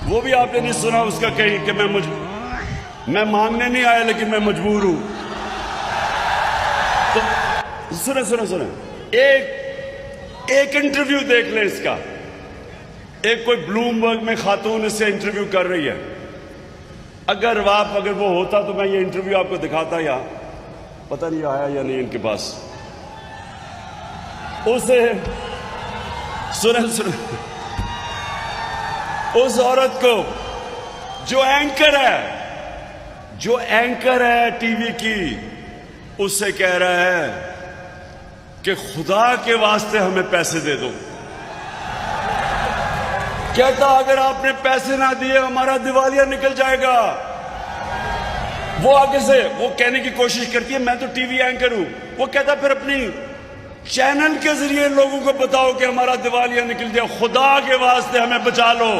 वो भी आपने नहीं सुना उसका कहीं कि मैं मांगने नहीं आया लेकिन मैं मजबूर हूं। तो सुने सुने सुने, एक इंटरव्यू देख ले इसका। एक कोई ब्लूमबर्ग में खातून इससे इंटरव्यू कर रही है। अगर वो होता तो मैं ये इंटरव्यू आपको दिखाता, या पता नहीं आया या नहीं इनके पास। उसे सुने सुने, उस औरत को जो एंकर है टीवी की, उससे कह रहा है कि खुदा के वास्ते हमें पैसे दे दो। कहता अगर आपने पैसे ना दिए हमारा दिवालिया निकल जाएगा। वो आगे से वो कहने की कोशिश करती है मैं तो टीवी एंकर हूं। वो कहता फिर अपनी चैनल के जरिए लोगों को बताओ कि हमारा दिवालिया निकल जाए, खुदा के वास्ते हमें बचा लो।